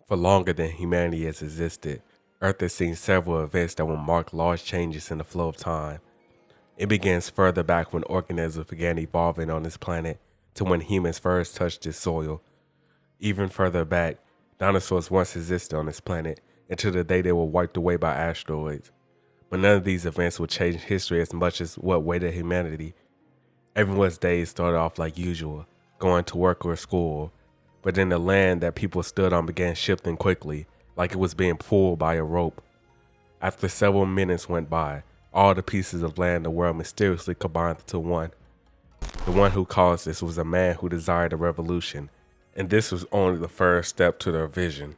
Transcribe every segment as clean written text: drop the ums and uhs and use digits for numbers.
For longer than humanity has existed, Earth has seen several events that will mark large changes in the flow of time. It begins further back when organisms began evolving on this planet to when humans first touched its soil. Even further back, dinosaurs once existed on this planet until the day they were wiped away by asteroids. But none of these events will change history as much as what waited humanity. Everyone's days started off like usual, going to work or school, but then the land that people stood on began shifting quickly, like it was being pulled by a rope. After several minutes went by, all the pieces of land in the world mysteriously combined into one. The one who caused this was a man who desired a revolution, and this was only the first step to their vision.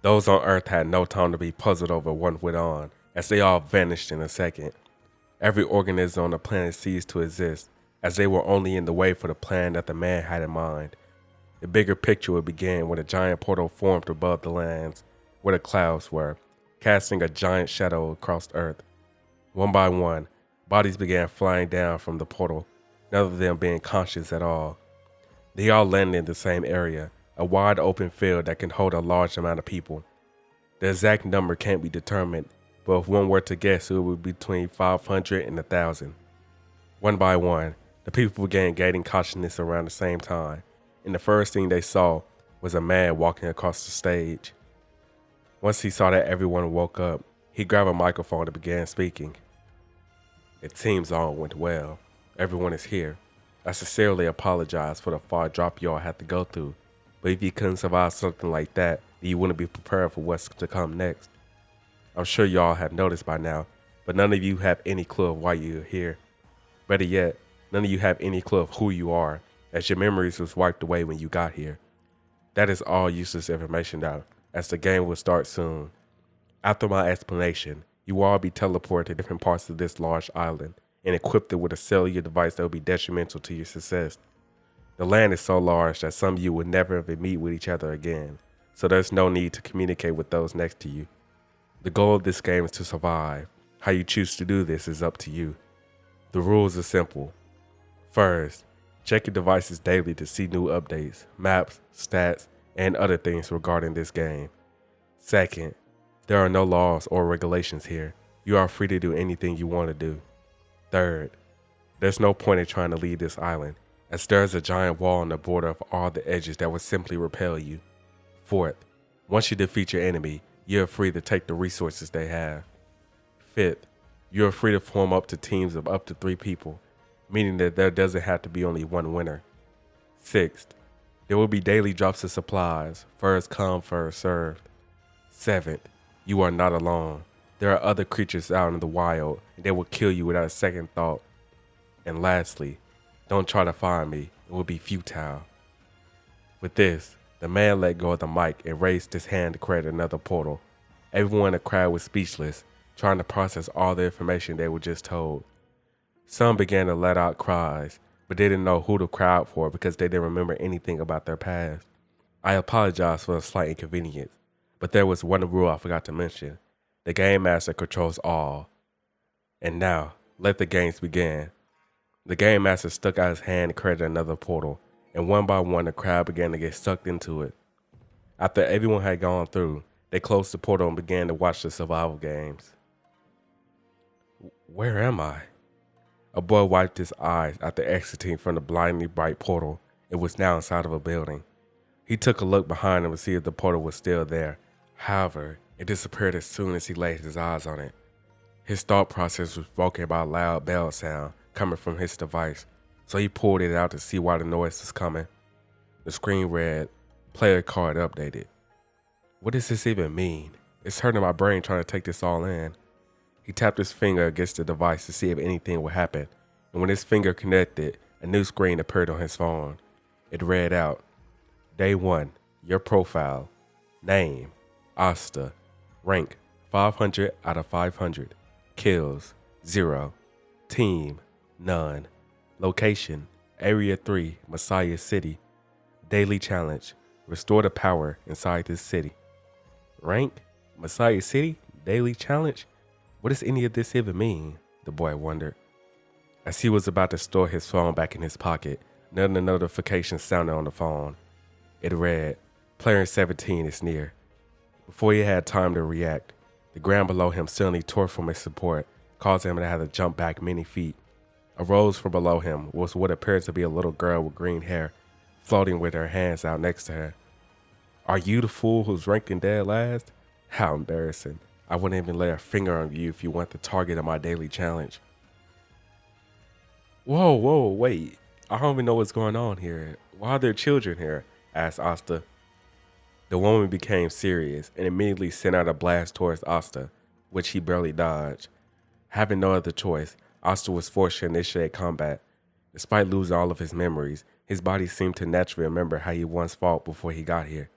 Those on Earth had no time to be puzzled over what went on, as they all vanished in a second. Every organism on the planet ceased to exist, as they were only in the way for the plan that the man had in mind. The bigger picture would begin when a giant portal formed above the lands where the clouds were, casting a giant shadow across Earth. One by one, bodies began flying down from the portal, none of them being conscious at all. They all landed in the same area, a wide open field that can hold a large amount of people. The exact number can't be determined, but if one were to guess, it would be between 500 and 1,000. One by one, the people began gaining consciousness around the same time, and the first thing they saw was a man walking across the stage. Once he saw that everyone woke up, he grabbed a microphone and began speaking. It seems all went well. Everyone is here. I sincerely apologize for the far drop y'all had to go through, but if you couldn't survive something like that, then you wouldn't be prepared for what's to come next. I'm sure y'all have noticed by now, but none of you have any clue of why you're here. Better yet, none of you have any clue of who you are, as your memories was wiped away when you got here. That is all useless information now, as the game will start soon. After my explanation, you will all be teleported to different parts of this large island and equipped it with a cellular device that will be detrimental to your success. The land is so large that some of you will never ever meet with each other again, so there's no need to communicate with those next to you. The goal of this game is to survive. How you choose to do this is up to you. The rules are simple. First, check your devices daily to see new updates, maps, stats, and other things regarding this game. Second, there are no laws or regulations here. You are free to do anything you want to do. Third, there's no point in trying to leave this island, as there's a giant wall on the border of all the edges that will simply repel you. Fourth, once you defeat your enemy, you're free to take the resources they have. Fifth, you're free to form up to teams of up to 3 people, meaning that there doesn't have to be only one winner. Sixth, there will be daily drops of supplies, first come, first served. Seventh, you are not alone. There are other creatures out in the wild, and they will kill you without a second thought. And lastly, don't try to find me, it will be futile. With this, the man let go of the mic and raised his hand to create another portal. Everyone in the crowd was speechless, trying to process all the information they were just told. Some began to let out cries, but they didn't know who to cry out for because they didn't remember anything about their past. I apologize for the slight inconvenience, but there was one rule I forgot to mention. The Game Master controls all. And now, let the games begin. The Game Master stuck out his hand and created another portal, and one by one the crowd began to get sucked into it. After everyone had gone through, they closed the portal and began to watch the survival games. Where am I? A boy wiped his eyes after exiting from the blindingly bright portal. It was now inside of a building. He took a look behind him to see if the portal was still there. However, it disappeared as soon as he laid his eyes on it. His thought process was broken by a loud bell sound coming from his device, so he pulled it out to see why the noise was coming. The screen read, "Player card updated." What does this even mean? It's hurting my brain trying to take this all in. He tapped his finger against the device to see if anything would happen, and when his finger connected, a new screen appeared on his phone. It read out, Day 1, your profile, name, Asta, rank 500 out of 500, kills 0, team none, location Area 3, Messiah City, daily challenge, restore the power inside this city. Rank, Messiah City, daily challenge? What does any of this even mean? The boy wondered. As he was about to store his phone back in his pocket, another notification sounded on the phone. It read, Player 17 is near. Before he had time to react, the ground below him suddenly tore from its support, causing him to have to jump back many feet. Arose from below him was what appeared to be a little girl with green hair, floating with her hands out next to her. Are you the fool who's ranking dead last? How embarrassing. I wouldn't even lay a finger on you if you weren't the target of my daily challenge. Whoa, wait. I don't even know what's going on here. Why are there children here? Asked Asta. The woman became serious and immediately sent out a blast towards Asta, which he barely dodged. Having no other choice, Asta was forced to initiate combat. Despite losing all of his memories, his body seemed to naturally remember how he once fought before he got here.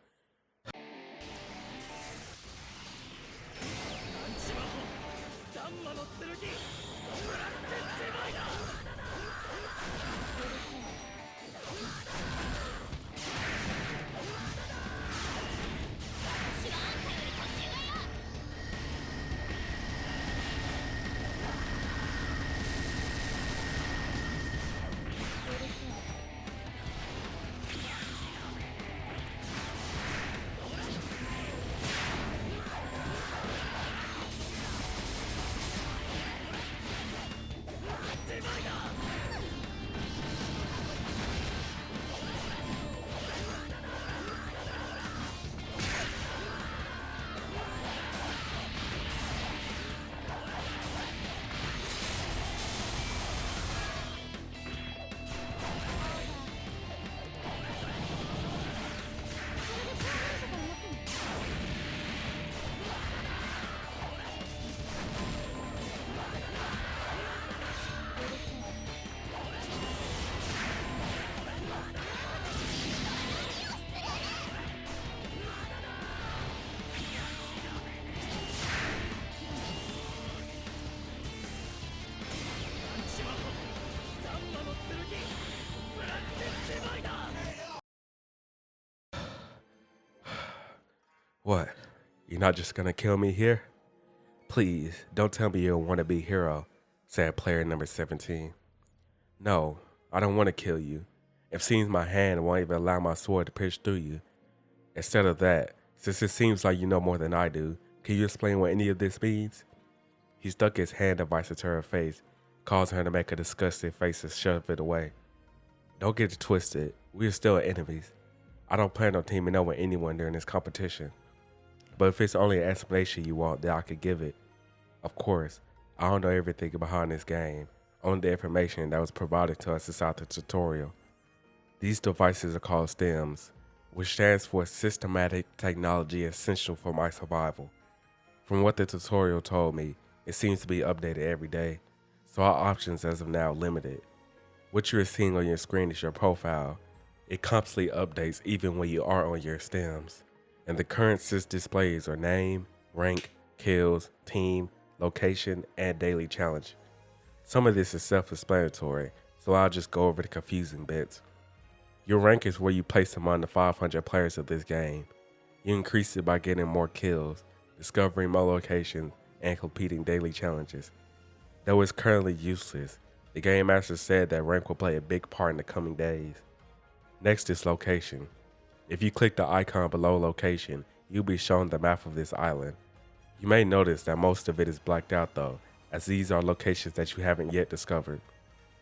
What? You're not just gonna kill me here? Please, don't tell me you're a wannabe hero, said player number 17. No, I don't want to kill you. It seems my hand won't even allow my sword to pierce through you. Instead of that, since it seems like you know more than I do, can you explain what any of this means? He stuck his hand device into her face, causing her to make a disgusted face and shove it away. Don't get it twisted. We are still enemies. I don't plan on teaming up with anyone during this competition. But if it's only an explanation you want, then I could give it. Of course, I don't know everything behind this game, only the information that was provided to us inside the tutorial. These devices are called STEMs, which stands for Systematic Technology Essential for My Survival. From what the tutorial told me, it seems to be updated every day, so our options as of now are limited. What you are seeing on your screen is your profile. It constantly updates even when you are on your STEMs, and the current sys displays are name, rank, kills, team, location, and daily challenge. Some of this is self-explanatory, so I'll just go over the confusing bits. Your rank is where you place among the 500 players of this game. You increase it by getting more kills, discovering more locations, and completing daily challenges. Though it's currently useless, the Game Master said that rank will play a big part in the coming days. Next is location. If you click the icon below location, you'll be shown the map of this island. You may notice that most of it is blacked out though, as these are locations that you haven't yet discovered.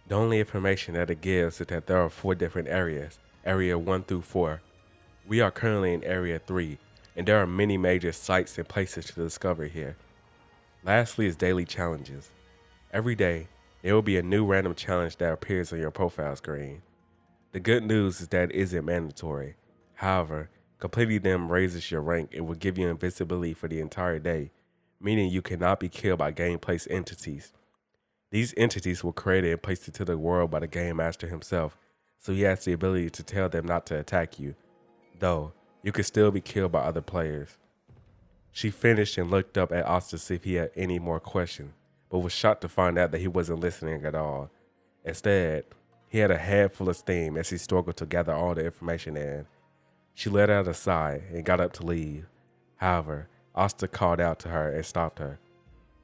The only information that it gives is that there are 4 different areas, area 1 through 4. We are currently in area 3, and there are many major sites and places to discover here. Lastly is daily challenges. Every day, there will be a new random challenge that appears on your profile screen. The good news is that it isn't mandatory. However, completing them raises your rank and will give you invisibility for the entire day, meaning you cannot be killed by game-placed entities. These entities were created and placed into the world by the Game Master himself, so he has the ability to tell them not to attack you, though you can still be killed by other players. She finished and looked up at Asta to see if he had any more questions, but was shocked to find out that he wasn't listening at all. Instead, he had a head full of steam as he struggled to gather all the information in. She let out a sigh and got up to leave. However, Asta called out to her and stopped her.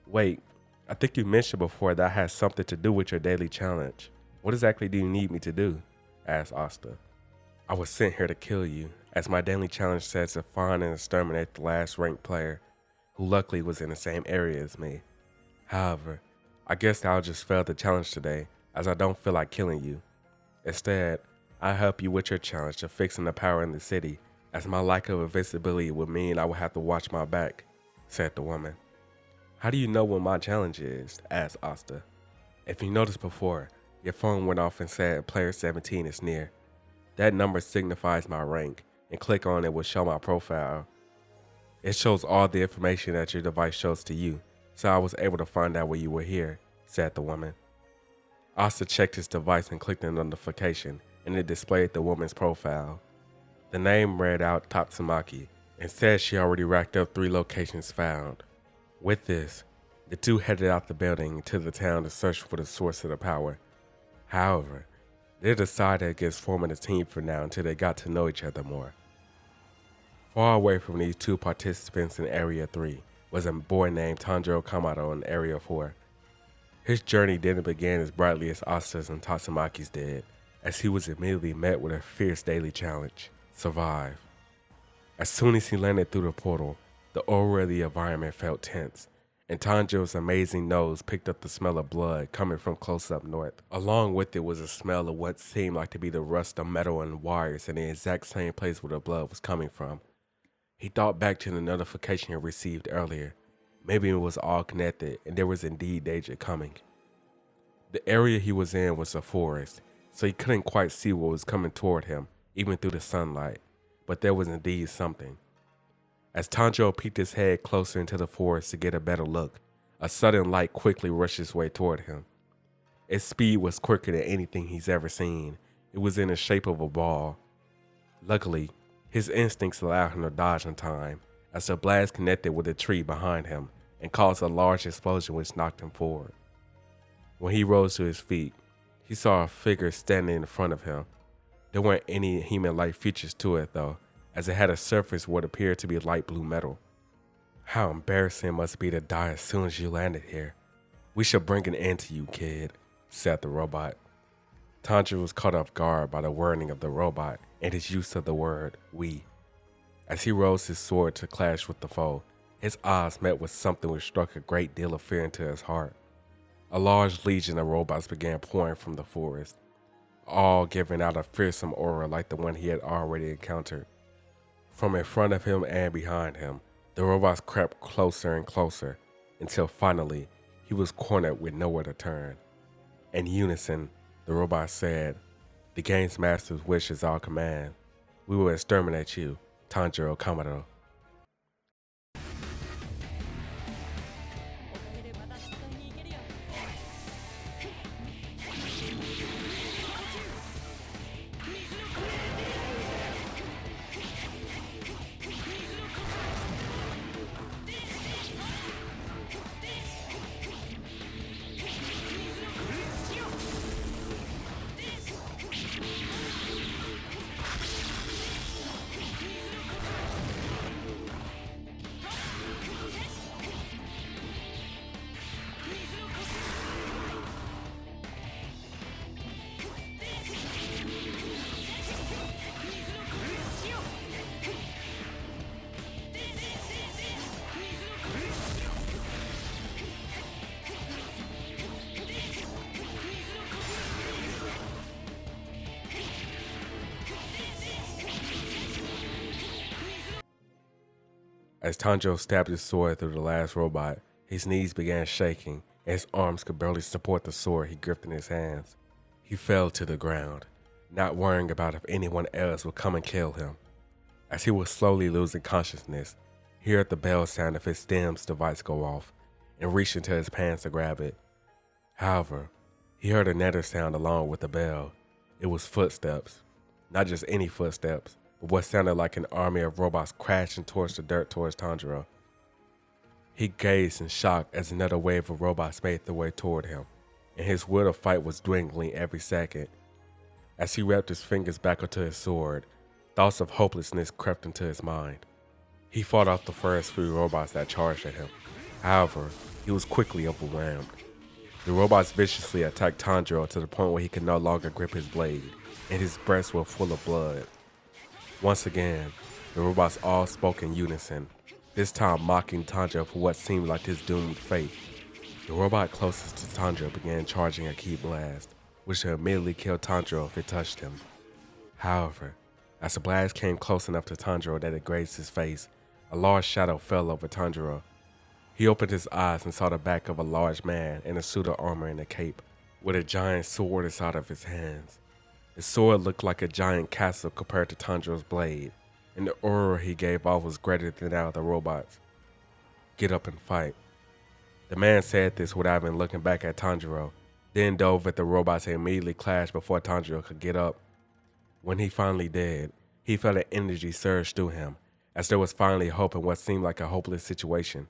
Wait, I think you mentioned before that has something to do with your daily challenge. What exactly do you need me to do? Asked Asta. I was sent here to kill you, as my daily challenge said to find and exterminate the last ranked player, who luckily was in the same area as me. However, I guess I'll just fail the challenge today, as I don't feel like killing you. Instead, I'll help you with your challenge of fixing the power in the city, as my lack of invincibility would mean I would have to watch my back, said the woman. How do you know what my challenge is? Asked Asta. If you noticed before, your phone went off and said player 17 is near. That number signifies my rank, and click on it will show my profile. It shows all the information that your device shows to you, so I was able to find out where you were here, said the woman. Asta checked his device and clicked the notification, and it displayed the woman's profile. The name read out Tatsumaki, and said she already racked up 3 locations found. With this, the two headed out the building to the town to search for the source of the power. However, they decided against forming a team for now until they got to know each other more. Far away from these 2 participants in Area 3 was a boy named Tanjiro Kamado in Area 4. His journey didn't begin as brightly as Asta's and Tatsumaki's did, as he was immediately met with a fierce daily challenge: survive. As soon as he landed through the portal, the aura of the environment felt tense, and Tanjiro's amazing nose picked up the smell of blood coming from close up north. Along with it was a smell of what seemed like to be the rust of metal and wires in the exact same place where the blood was coming from. He thought back to the notification he received earlier. Maybe it was all connected and there was indeed danger coming. The area he was in was a forest, so he couldn't quite see what was coming toward him, even through the sunlight, but there was indeed something. As Tanjiro peeked his head closer into the forest to get a better look, a sudden light quickly rushed its way toward him. Its speed was quicker than anything he's ever seen. It was in the shape of a ball. Luckily, his instincts allowed him to dodge in time, as the blast connected with a tree behind him and caused a large explosion which knocked him forward. When he rose to his feet, he saw a figure standing in front of him. There weren't any human-like features to it though, as it had a surface what appeared to be light blue metal. How embarrassing it must be to die as soon as you landed here. We should bring an end to you, kid, said the robot. Tanjiro was caught off guard by the wording of the robot and his use of the word we. As he rose his sword to clash with the foe, his eyes met with something which struck a great deal of fear into his heart. A large legion of robots began pouring from the forest, all giving out a fearsome aura like the one he had already encountered. From in front of him and behind him, the robots crept closer and closer, until finally he was cornered with nowhere to turn. In unison, the robots said, "The game's master's wish is our command. We will exterminate you, Tanjiro Kamado." As Tanjiro stabbed his sword through the last robot, his knees began shaking and his arms could barely support the sword he gripped in his hands. He fell to the ground, not worrying about if anyone else would come and kill him. As he was slowly losing consciousness, he heard the bell sound of his STEM's device go off and reached into his pants to grab it. However, he heard another sound along with the bell. It was footsteps. Not just any footsteps, but what sounded like an army of robots crashing towards the dirt towards Tanjiro. He gazed in shock as another wave of robots made their way toward him, and his will to fight was dwindling every second. As he wrapped his fingers back onto his sword, thoughts of hopelessness crept into his mind. He fought off the first few robots that charged at him. However, he was quickly overwhelmed. The robots viciously attacked Tanjiro to the point where he could no longer grip his blade, and his breasts were full of blood. Once again, the robots all spoke in unison, this time mocking Tanjiro for what seemed like his doomed fate. The robot closest to Tanjiro began charging a ki blast, which would immediately kill Tanjiro if it touched him. However, as the blast came close enough to Tanjiro that it grazed his face, a large shadow fell over Tanjiro. He opened his eyes and saw the back of a large man in a suit of armor and a cape, with a giant sword inside of his hands. His sword looked like a giant castle compared to Tanjiro's blade, and the aura he gave off was greater than that of the robots. Get up and fight. The man said this without even looking back at Tanjiro, then dove at the robots and immediately clashed before Tanjiro could get up. When he finally did, he felt an energy surge through him, as there was finally hope in what seemed like a hopeless situation.